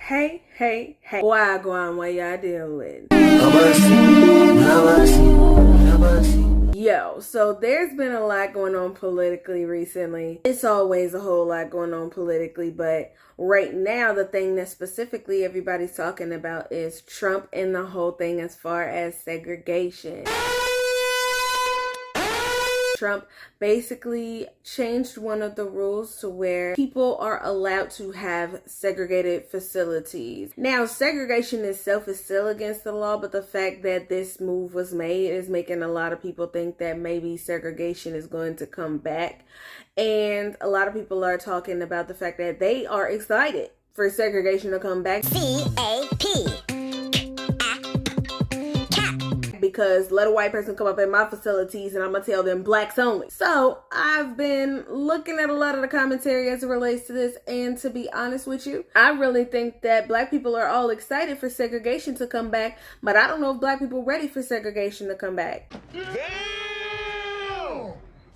Hey. Why go on? What y'all dealing with? Yo, so there's been a lot going on politically recently. It's always a whole lot going on politically, but right now the thing that specifically everybody's talking about is Trump and the whole thing as far as segregation. Trump basically changed one of the rules to where people are allowed to have segregated facilities. Now, segregation itself is still against the law, but the fact that this move was made is making a lot of people think that maybe segregation is going to come back. And a lot of people are talking about the fact that they are excited for segregation to come back. C-A-P. Because let a white person come up in my facilities and I'm gonna tell them blacks only. So I've been looking at a lot of the commentary as it relates to this, and to be honest with you, I really think that black people are all excited for segregation to come back, but I don't know if black people are ready for segregation to come back. Damn!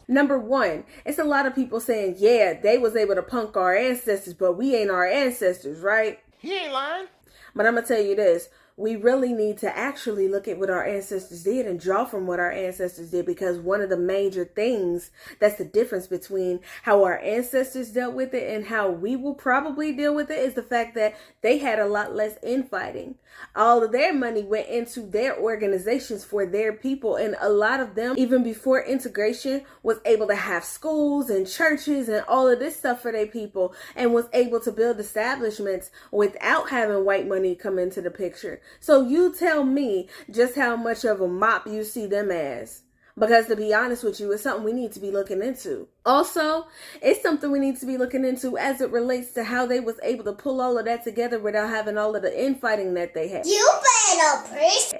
Number one, it's a lot of people saying, yeah, they was able to punk our ancestors, but we ain't our ancestors, right? He ain't lying. But I'm gonna tell you this. We really need to actually look at what our ancestors did and draw from what our ancestors did, because one of the major things that's the difference between how our ancestors dealt with it and how we will probably deal with it is the fact that they had a lot less infighting. All of their money went into their organizations for their people, and a lot of them, even before integration, was able to have schools and churches and all of this stuff for their people, and was able to build establishments without having white money come into the picture. So you tell me just how much of a mop you see them as. Because to be honest with you, it's something we need to be looking into. Also, it's something we need to be looking into as it relates to how they was able to pull all of that together without having all of the infighting that they had. You better preach.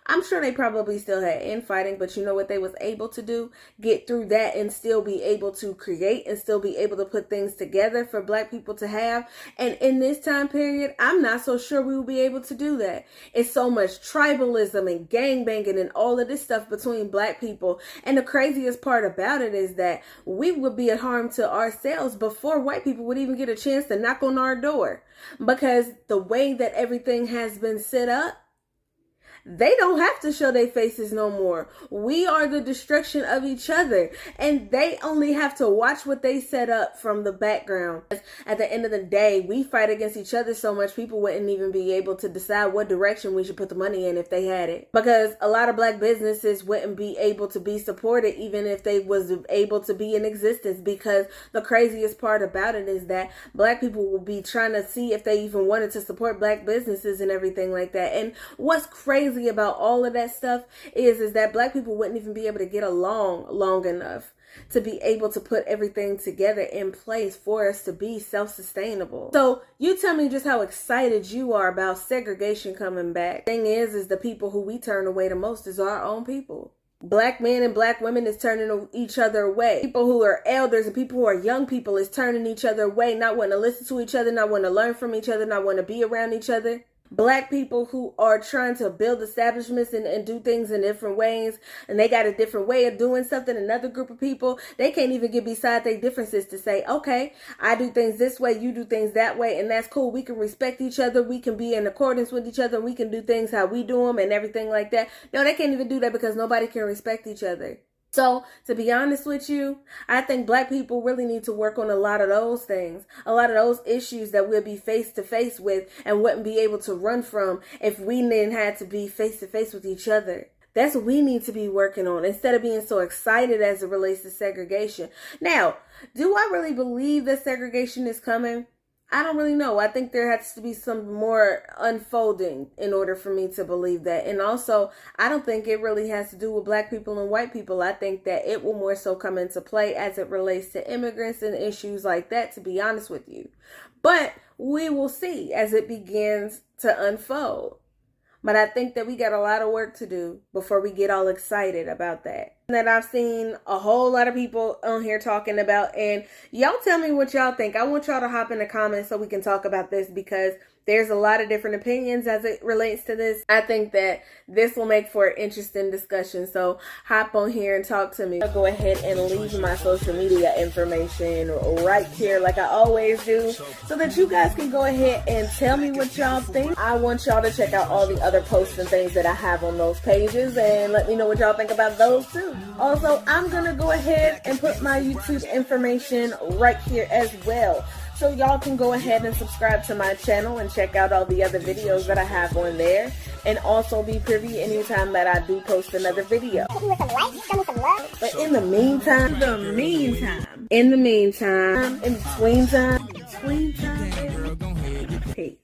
I'm sure they probably still had infighting, but you know what they was able to do? Get through that and still be able to create and still be able to put things together for black people to have. And in this time period, I'm not so sure we will be able to do that. It's so much tribalism and gangbanging and all of this stuff between black people. And the craziest part about it is that we would be at harm to ourselves before white people would even get a chance to knock on our door. Because the way that everything has been set up, they don't have to show their faces no more. We are the destruction of each other, and they only have to watch what they set up from the background. At the end of the day, we fight against each other so much people wouldn't even be able to decide what direction we should put the money in if they had it. Because a lot of black businesses wouldn't be able to be supported even if they was able to be in existence, because the craziest part about it is that black people will be trying to see if they even wanted to support black businesses and everything like that. And what's crazy about all of that stuff is that black people wouldn't even be able to get along long enough to be able to put everything together in place for us to be self-sustainable. So you tell me just how excited you are about segregation coming back. Thing is the people who we turn away the most is our own people. Black men and black women is turning each other away. People who are elders and people who are young people is turning each other away, not wanting to listen to each other, not wanting to learn from each other, not wanting to be around each other. Black people who are trying to build establishments and do things in different ways, and they got a different way of doing something. Another group of people, they can't even get beside their differences to say, okay, I do things this way, you do things that way, and that's cool. We can respect each other. We can be in accordance with each other. We can do things how we do them and everything like that. No, they can't even do that because nobody can respect each other. So, to be honest with you, I think black people really need to work on a lot of those things, a lot of those issues that we'll be face to face with and wouldn't be able to run from if we didn't have to be face to face with each other. That's what we need to be working on instead of being so excited as it relates to segregation. Now, do I really believe that segregation is coming? I don't really know. I think there has to be some more unfolding in order for me to believe that. And also, I don't think it really has to do with black people and white people. I think that it will more so come into play as it relates to immigrants and issues like that, to be honest with you. But we will see as it begins to unfold. But I think that we got a lot of work to do before we get all excited about that. That I've seen a whole lot of people on here talking about, and y'all tell me what y'all think. I want y'all to hop in the comments so we can talk about this, because There's a lot of different opinions as it relates to this. I think that this will make for an interesting discussion. So hop on here and talk to me. I'll go ahead and leave my social media information right here like I always do, so that you guys can go ahead and tell me what y'all think. I want y'all to check out all the other posts and things that I have on those pages and let me know what y'all think about those too. Also, I'm gonna go ahead and put my YouTube information right here as well, so y'all can go ahead and subscribe to my channel and check out all the other videos that I have on there, and also be privy anytime that I do post another video. But in the meantime, in between time,